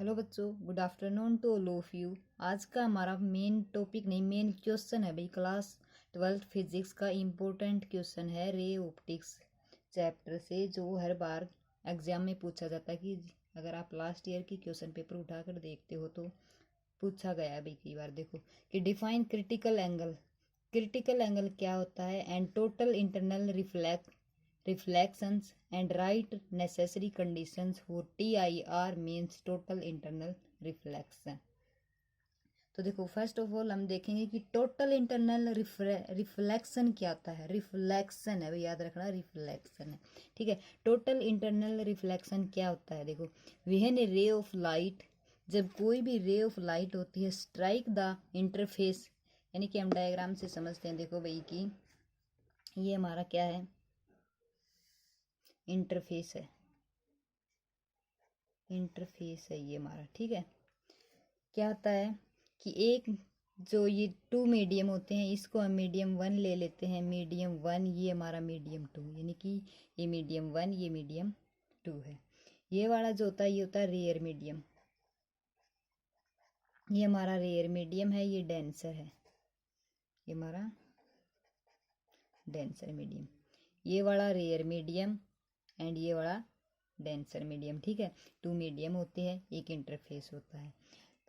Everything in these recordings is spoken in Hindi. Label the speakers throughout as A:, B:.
A: हेलो बच्चों, good afternoon to all of you. आज का हमारा मेन टॉपिक नहीं, मेन क्वेश्चन है भाई क्लास 12th फिजिक्स का इम्पोर्टेंट क्वेश्चन है रे ऑप्टिक्स चैप्टर से, जो हर बार एग्जाम में पूछा जाता है। कि अगर आप लास्ट ईयर की क्वेश्चन पेपर उठाकर देखते हो तो पूछा गया है भाई कई बार। देखो कि define critical angle. Critical angle क्या होता है? And total internal reflections and write necessary conditions for TIR means total internal reflection। तो देखो फर्स्ट ऑफ ऑल हम देखेंगे कि टोटल इंटरनल रिफ्लेक्शन क्या होता है। रिफ्लेक्शन है भाई, याद रखना रिफ्लेक्शन है, ठीक है। टोटल इंटरनल रिफ्लेक्शन क्या होता है? देखो when A ray of light, जब कोई भी रे ऑफ लाइट होती है, स्ट्राइक द इंटरफेस, यानी कि हम डायग्राम से समझते हैं। देखो भाई कि ये हमारा क्या है, इंटरफेस है, इंटरफेस है ये हमारा, ठीक है। क्या होता है कि एक जो ये टू मीडियम होते हैं, इसको हम मीडियम वन ले लेते हैं। मीडियम वन ये हमारा मीडियम टू, यानी कि ये मीडियम वन ये मीडियम टू है। ये वाला जो होता है ये होता है रेयर मीडियम, ये हमारा रेयर मीडियम है, ये डेंसर है, ये हमारा डेंसर मीडियम। ये वाला रेयर मीडियम एंड ये वाला डेंसर मीडियम, ठीक है। टू मीडियम होते हैं, एक इंटरफेस होता है।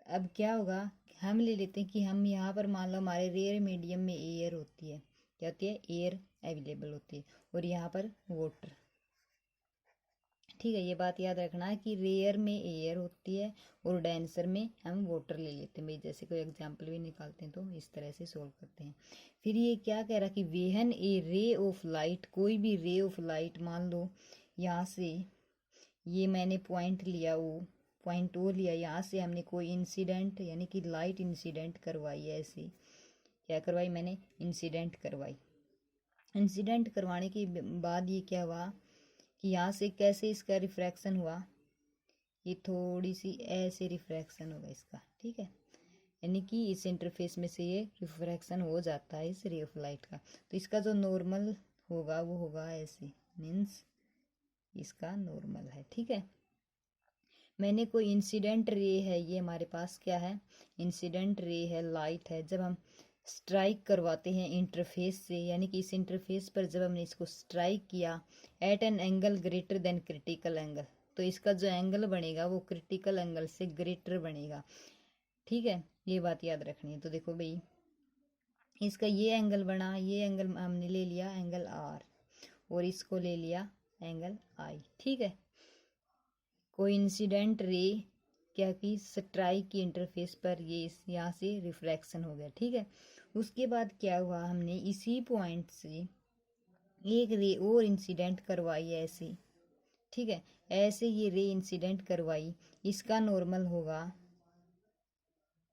A: अब क्या होगा, हम ले लेते हैं कि हम यहाँ पर मान लो हमारे रेयर मीडियम में एयर होती है। क्या होती है? एयर अवेलेबल होती है, और यहाँ पर वाटर, ठीक है। ये बात याद रखना है कि रेयर में एयर होती है और डेंसर में हम वाटर ले लेते हैं भाई। जैसे कोई एग्जाम्पल भी निकालते हैं तो इस तरह से सोल्व करते हैं। फिर ये क्या कह रहा कि वेहन ए रे ऑफ लाइट, कोई भी रे ऑफ लाइट मान लो यहाँ से, ये मैंने पॉइंट लिया, वो पॉइंट वो लिया, यहाँ से हमने कोई इंसिडेंट यानी कि लाइट इंसिडेंट करवाई है। ऐसे क्या करवाई मैंने? इंसिडेंट करवाई। इंसिडेंट करवाने के बाद ये क्या हुआ कि यहाँ से कैसे इसका रिफ्रैक्शन हुआ, ये थोड़ी सी ऐसे रिफ्रैक्शन होगा इसका, ठीक है। यानी कि इस इंटरफेस में से ये रिफ्रैक्शन हो जाता है इस रे ऑफ लाइट का। तो इसका जो नॉर्मल होगा वो होगा ऐसे, मीन्स इसका नॉर्मल है, ठीक है। मैंने कोई इंसिडेंट रे है, ये हमारे पास क्या है? इंसिडेंट रे है, लाइट है। जब हम स्ट्राइक करवाते हैं इंटरफेस से, यानी कि इस इंटरफेस पर जब हमने इसको स्ट्राइक किया at an angle greater than critical angle, तो इसका जो एंगल बनेगा वो क्रिटिकल एंगल से ग्रेटर बनेगा, ठीक है। ये बात याद रखनी है। तो देखो भाई इसका ये एंगल बना, ये एंगल हमने ले लिया एंगल आर, और इसको ले लिया एंगल आई, ठीक है। कोई इंसिडेंट रे क्या की स्ट्राइक की इंटरफेस पर, ये यहाँ से रिफ्रैक्शन हो गया, ठीक है। उसके बाद क्या हुआ, हमने इसी पॉइंट से एक रे और इंसिडेंट करवाई ऐसे, ठीक है। ऐसे ये रे इंसिडेंट करवाई, इसका नॉर्मल होगा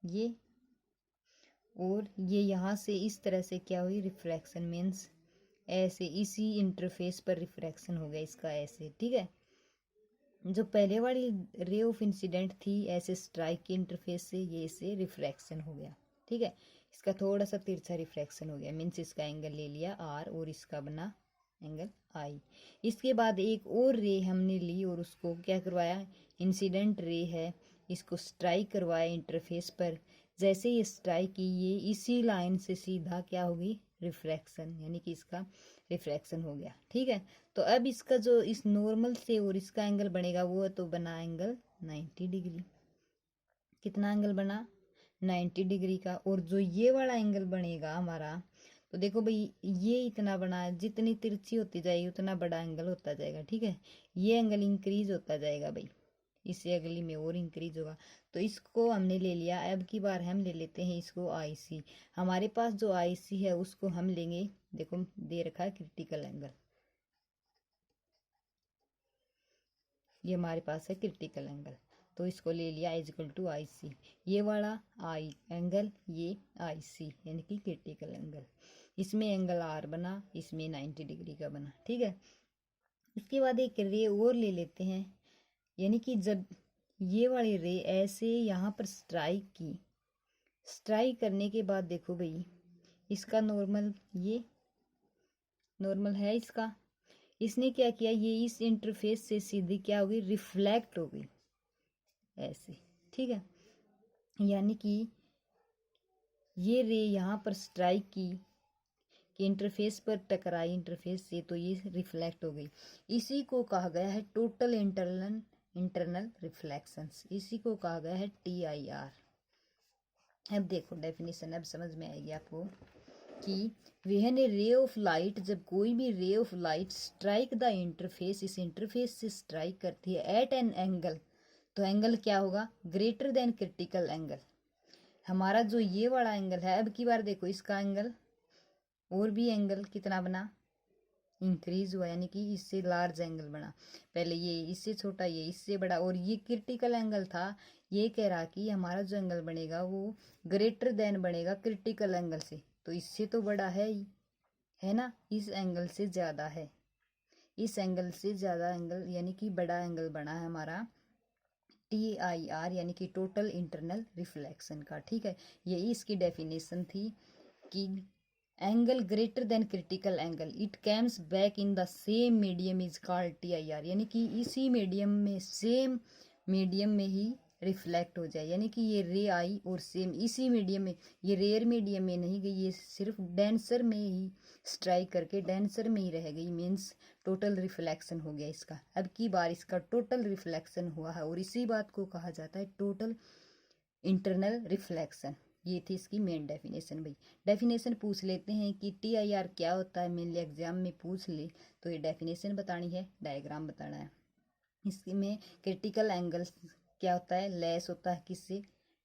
A: ये, और ये यहाँ से इस तरह से क्या हुई रिफ्रैक्शन, मीन्स ऐसे इसी इंटरफेस पर रिफ्रैक्शन हो गया इसका ऐसे, ठीक है। जो पहले वाली रे ऑफ इंसिडेंट थी ऐसे स्ट्राइक के इंटरफेस से, ये इसे रिफ्रैक्शन हो गया, ठीक है। इसका थोड़ा सा तिरछा रिफ्रैक्शन हो गया, मीन्स इसका एंगल ले लिया आर और इसका बना एंगल आई। इसके बाद एक और रे हमने ली और उसको क्या करवाया, इंसिडेंट रे है, इसको स्ट्राइक करवाया इंटरफेस पर। जैसे ये स्ट्राइक की, ये इसी लाइन से सीधा क्या होगी रिफ्रैक्शन, यानी कि इसका रिफ्रैक्शन हो गया, ठीक है। तो अब इसका जो इस नॉर्मल से और इसका एंगल बनेगा वो तो बना एंगल 90 डिग्री। कितना एंगल बना? 90 डिग्री का। और जो ये वाला एंगल बनेगा हमारा, तो देखो भाई ये इतना बना है, जितनी तिरछी होती जाएगी उतना बड़ा एंगल होता जाएगा, ठीक है। ये एंगल इंक्रीज होता जाएगा भाई, इससे अगली में और इंक्रीज होगा। तो इसको हमने ले लिया, अब की बार हम ले लेते हैं इसको आईसी। हमारे पास जो आईसी है उसको हम लेंगे, देखो दे रखा है क्रिटिकल एंगल, ये हमारे पास है क्रिटिकल एंगल, तो इसको ले लिया इज इक्वल टू आई सी। ये वाला आई एंगल, ये आई सी यानी कि क्रिटिकल एंगल। इसमें एंगल आर बना, इसमें 90 डिग्री का बना, ठीक है। इसके बाद एक रे और ले लेते हैं, यानी कि जब ये वाली रे ऐसे यहाँ पर स्ट्राइक की, स्ट्राइक करने के बाद देखो भाई इसका नॉर्मल, ये नॉर्मल है इसका, इसने क्या किया, ये इस इंटरफेस से सीधी क्या होगी रिफ्लेक्ट हो गई, ऐसे, ठीक है। यानी कि ये रे यहाँ पर स्ट्राइक की कि इंटरफेस पर टकराई इंटरफेस से, तो ये रिफ्लेक्ट हो गई। इसी को कहा गया है टोटल इंटरनल रिफ्लेक्शंस, इसी को कहा गया है TIR। अब देखो डेफिनेशन अब समझ में आएगी आपको कि when A ray of light, जब कोई भी ray of light strike the interface, इस इंटरफेस से स्ट्राइक करती है एट एन एंगल, तो एंगल क्या होगा, ग्रेटर देन क्रिटिकल एंगल। हमारा जो ये वाला एंगल है, अब की बार देखो इसका एंगल और भी एंगल कितना बना, इंक्रीज हुआ, यानी कि इससे लार्ज एंगल बना। पहले ये इससे छोटा, ये इससे बड़ा, और ये क्रिटिकल एंगल था। ये कह रहा कि हमारा जो एंगल बनेगा वो ग्रेटर देन बनेगा क्रिटिकल एंगल से, तो इससे तो बड़ा है ही, है ना, इस एंगल से ज़्यादा है, इस एंगल से ज़्यादा एंगल, यानी कि बड़ा एंगल बना है हमारा TIR, यानी कि टोटल इंटरनल रिफ्लेक्शन का, ठीक है। यही इसकी डेफिनेशन थी कि angle greater than critical angle it comes back in the same medium is called TIR, यानी कि इसी मीडियम में, सेम मीडियम में ही रिफ्लेक्ट हो जाए, यानी कि ये रे आई और सेम इसी मीडियम में, ये रेयर मीडियम में नहीं गई, ये सिर्फ डेंसर में ही स्ट्राइक करके डेंसर में ही रह गई, मीन्स टोटल रिफ्लेक्शन हो गया इसका। अब की बार इसका टोटल रिफ्लेक्शन हुआ है, और इसी बात को कहा जाता है टोटल इंटरनल रिफ्लेक्शन। ये थी इसकी मेन डेफिनेशन। भाई डेफिनेशन पूछ लेते हैं कि TIR क्या होता है, मेनली एग्जाम में पूछ ले तो ये डेफिनेशन बतानी है, डायग्राम बताना है। इसमें क्रिटिकल एंगल क्या होता है, लेस होता है किससे,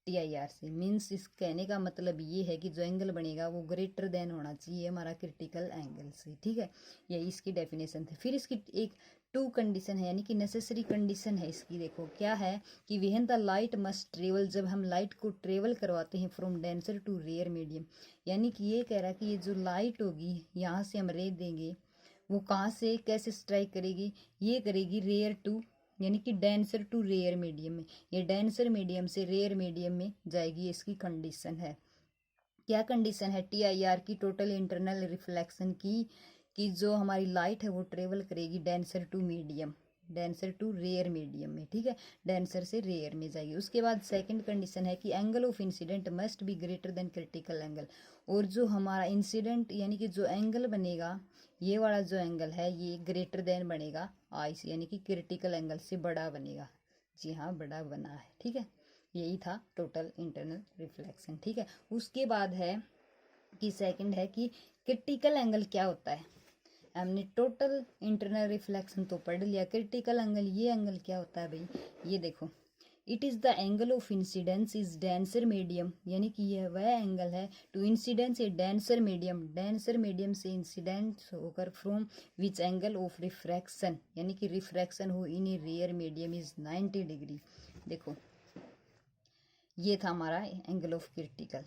A: TIR से। मीन्स इस कहने का मतलब ये है कि जो एंगल बनेगा वो ग्रेटर देन होना चाहिए हमारा क्रिटिकल एंगल से, ठीक है। यही इसकी डेफिनेशन थी। फिर इसकी एक टू कंडीशन है, यानी कि नेसेसरी कंडीशन है इसकी, देखो क्या है कि when the light must travel, जब हम लाइट को ट्रेवल करवाते हैं from denser to rare medium, यानी कि ये कह रहा है कि ये जो लाइट होगी यहाँ से हम रे देंगे, वो कहाँ से कैसे स्ट्राइक करेगी, ये करेगी रेयर टू, यानी कि डेंसर टू रेयर मीडियम में, ये डेंसर मीडियम से रेयर मीडियम में जाएगी, इसकी कंडीशन है। क्या कंडीशन है TIR की, टोटल इंटरनल रिफ्लेक्शन की, कि जो हमारी लाइट है वो ट्रेवल करेगी denser to medium, denser to rare medium में, ठीक है, डेंसर से रेयर में जाएगी। उसके बाद सेकंड कंडीशन है कि angle of incident must be greater than critical angle, और जो हमारा इंसिडेंट यानी कि जो एंगल बनेगा, ये वाला जो एंगल है ये ग्रेटर देन बनेगा आई से, यानी कि क्रिटिकल एंगल से बड़ा बनेगा। जी हाँ, बड़ा बना है, ठीक है। यही था टोटल इंटरनल रिफ्लेक्शन, ठीक है। उसके बाद है कि सेकंड है कि क्रिटिकल एंगल क्या होता है। हमने टोटल इंटरनल रिफ्लेक्शन तो पढ़ लिया, क्रिटिकल एंगल, ये एंगल क्या होता है भाई, ये देखो, it is the angle of incidence is denser medium, यानी कि यह वह एंगल है to incidence a denser medium, denser medium से इंसिडेंट होकर from which angle of refraction, यानी कि रिफ्रैक्शन हो in a rare medium is 90 degree. देखो ये था हमारा एंगल ऑफ क्रिटिकल,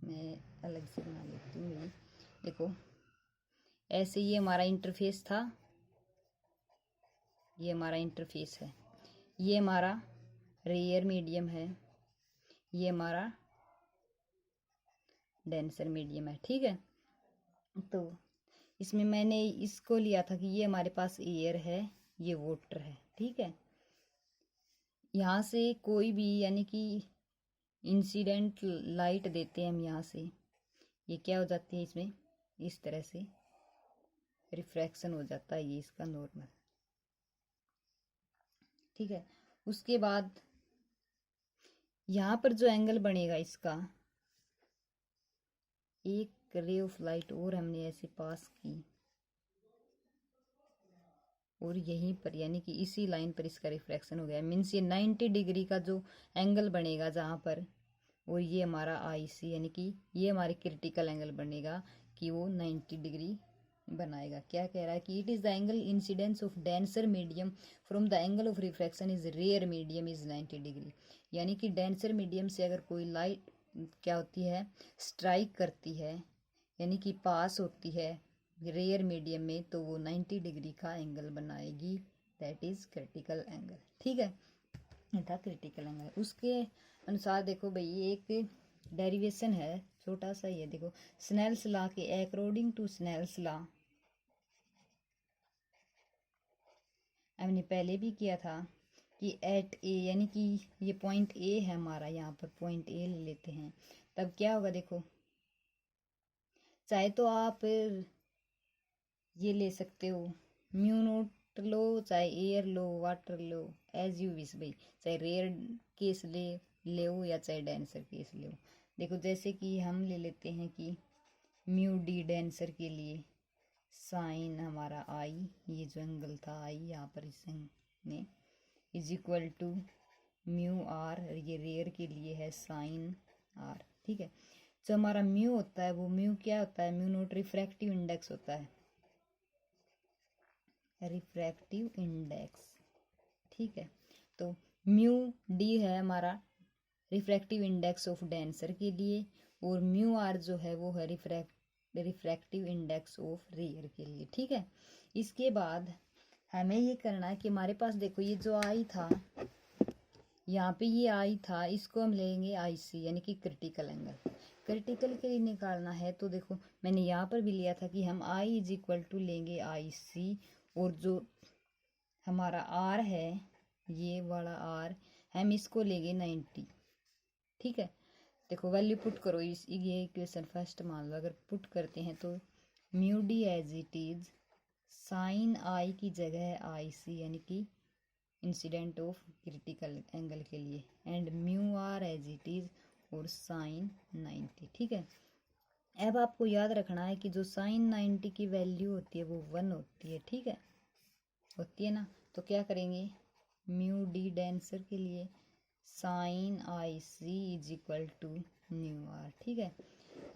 A: मैं अलग से बना लेती हूँ ये, देखो ऐसे ये हमारा इंटरफेस था, ये हमारा इंटरफेस है, ये हमारा रेयर मीडियम है, ये हमारा डेंसर मीडियम है, ठीक है। तो इसमें मैंने इसको लिया था कि ये हमारे पास एयर है, ये वाटर है, ठीक है। यहाँ से कोई भी यानी कि इंसिडेंट लाइट देते हैं हम यहाँ से, ये क्या हो जाती है, इसमें इस तरह से रिफ्रैक्शन हो जाता है, ये इसका नॉर्मल, ठीक है। उसके बाद यहाँ पर जो एंगल बनेगा इसका, एक रे ऑफ लाइट और हमने ऐसे पास की और यहीं पर यानी कि इसी लाइन पर इसका रिफ्रैक्शन हो गया, मीन्स ये 90 डिग्री का जो एंगल बनेगा जहाँ पर, और ये हमारा IC यानी कि ये हमारी क्रिटिकल एंगल बनेगा कि वो 90 डिग्री बनाएगा। क्या कह रहा है कि it is the angle incidence of denser medium from the angle of refraction is rare medium is 90 degree, यानी कि डेंसर मीडियम से अगर कोई लाइट क्या होती है, स्ट्राइक करती है, यानी कि पास होती है रेयर मीडियम में, तो वो 90 डिग्री का एंगल बनाएगी, दैट इज़ क्रिटिकल एंगल, ठीक है। ये था क्रिटिकल एंगल। उसके अनुसार देखो भाई एक डेरिवेशन है, छोटा सा ही है, देखो स्नेल्स लॉ के अकॉर्डिंग टू स्नेल्स लॉ, हमने पहले भी किया था कि एट ए, यानी कि ये पॉइंट ए है हमारा, यहाँ पर पॉइंट ए ले लेते हैं। तब क्या होगा देखो, चाहे तो आप ये ले सकते हो म्यू नोट लो, चाहे एयर लो, वाटर लो, एज यू विश भाई, चाहे रेयर केस ले या चाहे डेंसर केस ले। देखो जैसे कि हम ले लेते हैं कि म्यू डी डेंसर के लिए साइन हमारा आई, ये जो एंगल था आई यहाँ पर इस ने, is equal to mu R, ये रेयर के लिए है साइन आर। ठीक है, जो हमारा म्यू होता है वो म्यू क्या होता है, म्यू नोट रिफ्रैक्टिव इंडेक्स होता है, रिफ्रैक्टिव इंडेक्स। ठीक है, तो म्यू डी है हमारा रिफ्रैक्टिव इंडेक्स ऑफ डेंसर के लिए, और म्यू आर जो है वो है रिफ्रैक्टिव इंडेक्स ऑफ रेयर के लिए। ठीक है, इसके बाद हमें ये करना है कि हमारे पास देखो ये जो आई था, यहाँ पे ये आई था, इसको हम लेंगे आई सी, यानी कि क्रिटिकल एंगल। क्रिटिकल के लिए निकालना है तो देखो मैंने यहाँ पर भी लिया था कि हम आई इज इक्वल टू लेंगे आई सी, और जो हमारा आर है, ये वाला आर, हम इसको लेंगे 90। ठीक है, देखो वैल्यू पुट करो, ये इक्वेशन फर्स्ट मान लो, अगर पुट करते हैं तो mu D as it is sine I की जगह है आई सी, यानी कि इंसिडेंट ऑफ क्रिटिकल एंगल के लिए, and mu R as it is और साइन 90। ठीक है, अब आपको याद रखना है कि जो साइन 90 की वैल्यू होती है वो 1 होती है। ठीक है, होती है ना, तो क्या करेंगे, म्यू डी डेंसर के लिए sine I C is equal to mu R. ठीक है,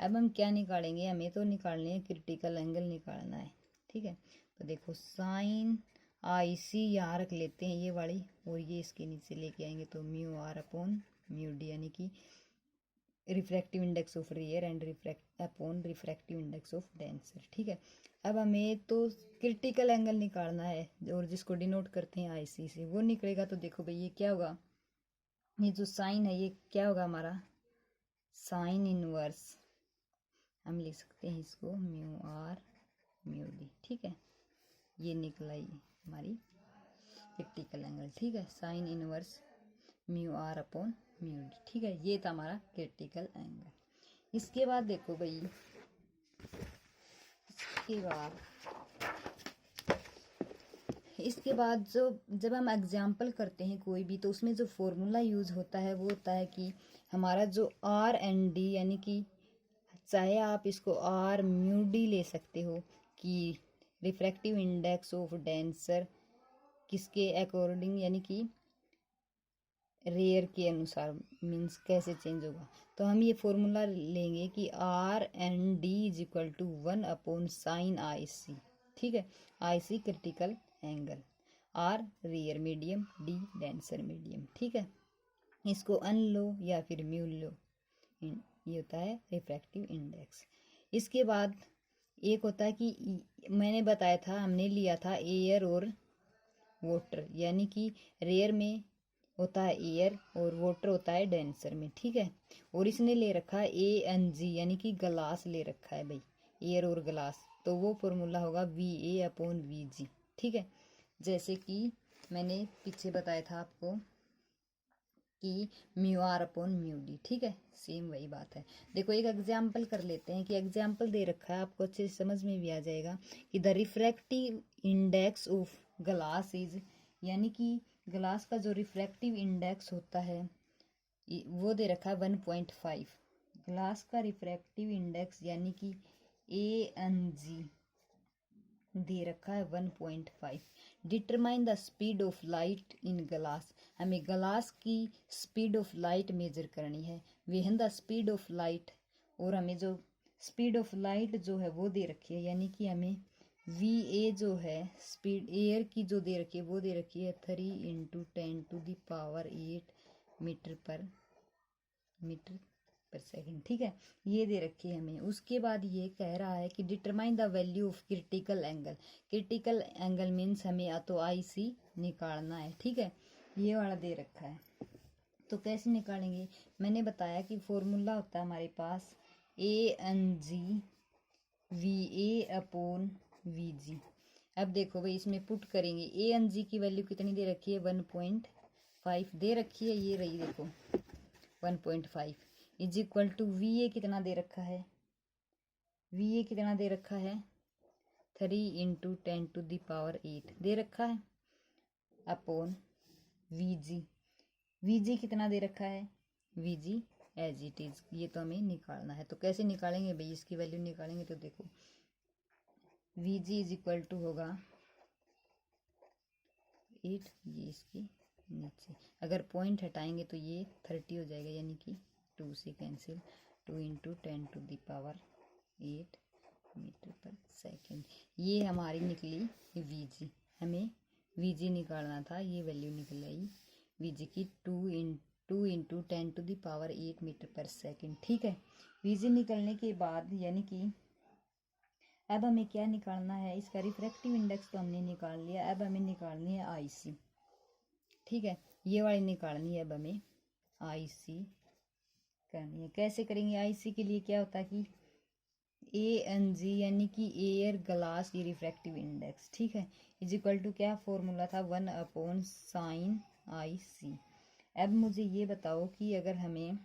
A: अब हम क्या निकालेंगे, हमें तो निकालने है क्रिटिकल एंगल निकालना है। ठीक है, तो देखो साइन आई सी यहाँ रख लेते हैं ये वाली, और ये इसके नीचे लेके आएंगे तो mu R upon mu D, यानी कि refractive index of rare and refractive index of denser. ठीक है, अब हमें तो क्रिटिकल एंगल निकालना है, और जिसको डिनोट करते हैं आई सी से, वो निकलेगा। तो देखो भाई ये क्या होगा, ये जो साइन है ये क्या होगा हमारा, साइन इनवर्स, हम लिख सकते हैं इसको म्यू आर म्यू डी। ठीक है, ये निकला ये हमारी क्रिटिकल एंगल। ठीक है, sine inverse mu R upon mu D. ठीक है, ये था हमारा क्रिटिकल एंगल। इसके बाद देखो भाई, इसके बाद जो जब हम एग्जाम्पल करते हैं कोई भी, तो उसमें जो फॉर्मूला यूज होता है वो होता है कि हमारा जो आर एंड डी, यानी कि चाहे आप इसको आर म्यू डी ले सकते हो, कि रिफ्रैक्टिव इंडेक्स ऑफ डेंसर किसके अकॉर्डिंग, यानी कि रेयर के अनुसार, मीन्स कैसे चेंज होगा। तो हम ये फॉर्मूला लेंगे कि R N D is equal to 1 upon sine I C. ठीक है, I C critical angle, R rare medium, D denser medium. ठीक है, इसको अन लो या फिर म्यू लो, ये होता है रिफ्रैक्टिव इंडेक्स। इसके बाद एक होता है कि मैंने बताया था, हमने लिया था एयर और वाटर, यानी कि रेयर में होता है एयर और वाटर होता है डेंसर में। ठीक है, और इसने ले रखा है ए एन जी, यानी कि ग्लास ले रखा है भाई, एयर और ग्लास, तो वो फॉर्मूला होगा वी ए अपॉन वी जी। ठीक है, जैसे कि मैंने पीछे बताया था आपको कि mu R upon mu D. ठीक है, सेम वही बात है। देखो एक एग्जाम्पल कर लेते हैं, कि एग्जाम्पल दे रखा है, आपको अच्छे से समझ में भी आ जाएगा कि the refractive index of glass is, यानी कि ग्लास का जो रिफ्रैक्टिव इंडेक्स होता है वो दे रखा है 1.5। ग्लास का रिफ्रैक्टिव इंडेक्स यानी कि ए एन जी दे रखा है 1.5। Determine the speed of light in glass, हमें ग्लास की स्पीड ऑफ लाइट मेजर करनी है। वेहन द स्पीड ऑफ लाइट, और हमें जो स्पीड ऑफ लाइट जो है वो दे रखी है, यानी कि हमें वी ए जो है स्पीड एयर की जो दे रखी है वो दे रखी है 3 × 10⁸ मीटर पर सेकेंड। ठीक है, ये दे रखी है हमें। उसके बाद ये कह रहा है कि determine the value of critical angle. Critical angle means हमें या तो आई सी निकालना है। ठीक है, ये वाला दे रखा है, तो कैसे निकालेंगे, मैंने बताया कि फॉर्मूला होता है हमारे पास A N G V A upon V G. अब देखो भाई इसमें पुट करेंगे, ए एन जी की वैल्यू कितनी दे रखी है 1.5, 1.5 दे रखी है, ये रही देखो 1.5 is equal to V A कितना दे रखा है, वी ए कितना दे रखा है 3 इंटू 10⁸ दे रखा है upon V G, V G कितना दे रखा है, V G as it is, ये तो हमें निकालना है। तो कैसे निकालेंगे भाई, इसकी वैल्यू निकालेंगे तो देखो V G is equal to होगा 8, ये इसके नीचे अगर पॉइंट हटाएंगे तो ये 30 हो जाएगा, यानी कि 2 से कैंसिल, 2 इंटू 10⁸ मीटर पर सेकेंड, ये हमारी निकली वी जी। हमें वी जी निकालना था, ये वैल्यू निकल आई वी जी की 2 इंटू 10⁸ मीटर पर सेकेंड। ठीक है, वी जी निकलने के बाद यानी कि अब हमें क्या निकालना है, इसका रिफ्रैक्टिव इंडेक्स तो हमने निकाल लिया, अब हमें निकालनी है आईसी। ठीक है, ये वाली निकालनी है, अब हमें आईसी करनी है। कैसे करेंगे, आईसी के लिए क्या होता है कि ए एन जी यानी कि एयर ग्लास की रिफ्रैक्टिव इंडेक्स, ठीक है, इज इक्वल टू क्या फॉर्मूला था 1/sin आई सी। अब मुझे ये बताओ कि अगर हमें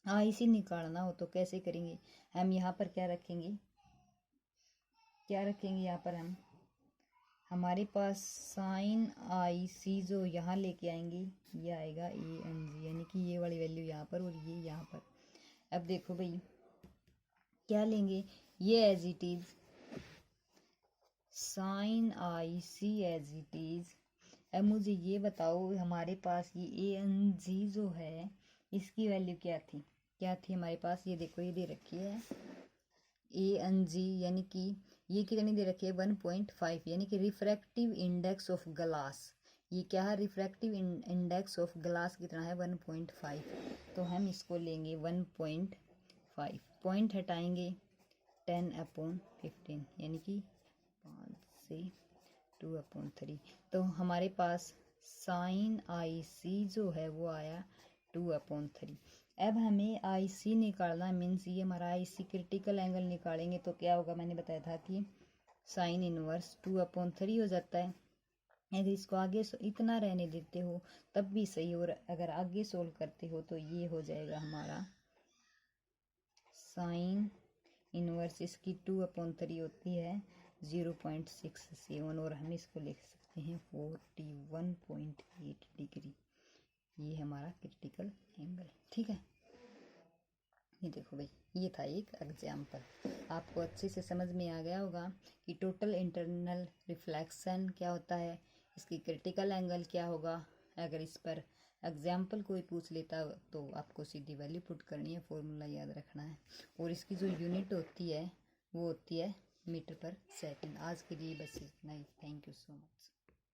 A: आई सी निकालना हो तो कैसे करेंगे, हम यहाँ पर क्या रखेंगे, क्या रखेंगे यहाँ पर हम, हमारे पास साइन आई सी जो यहाँ लेके आएंगे ये आएगा ए एन जी, यानी कि ये वाली वैल्यू यहाँ पर और ये यहाँ पर। अब देखो भाई क्या लेंगे, ये as it is sine I C as it is. अब मुझे ये बताओ हमारे पास ये ए एन जी जो है इसकी वैल्यू क्या थी, क्या थी हमारे पास, ये देखो ये दे रखी है ए एन जी, यानी कि ये कितनी दे रखी है 1.5, यानी कि रिफ्रैक्टिव इंडेक्स ऑफ ग्लास, ये क्या है रिफ्रैक्टिव इंडेक्स ऑफ ग्लास कितना है 1.5, तो हम इसको लेंगे 1.5, पॉइंट हटाएंगे 10/15 यानी कि 5 से 2/3, तो हमारे पास साइन आई सी जो है वो आया 2/3। अब हमें आई सी निकालना मीन्स ये हमारा आई सी क्रिटिकल एंगल निकालेंगे तो क्या होगा, मैंने बताया था कि साइन इनवर्स 2/3 हो जाता है। अगर इसको आगे इतना रहने देते हो तब भी सही, और अगर आगे सोल्व करते हो तो ये हो जाएगा हमारा साइन इनवर्स, इसकी 2/3 होती है 0.67, और हम इसको लिख सकते हैं 41.8 डिग्री, ये हमारा क्रिटिकल एंगल। ठीक है, ये देखो भाई ये था एक एग्जाम्पल, आपको अच्छे से समझ में आ गया होगा कि टोटल इंटरनल रिफ्लेक्शन क्या होता है, इसकी क्रिटिकल एंगल क्या होगा। अगर इस पर एग्जाम्पल कोई पूछ लेता तो आपको सीधी वैल्यू पुट करनी है, फॉर्मूला याद रखना है, और इसकी जो यूनिट होती है वो होती है मीटर पर सेकंड। आज के लिए बस इतना ही, थैंक यू सो मच।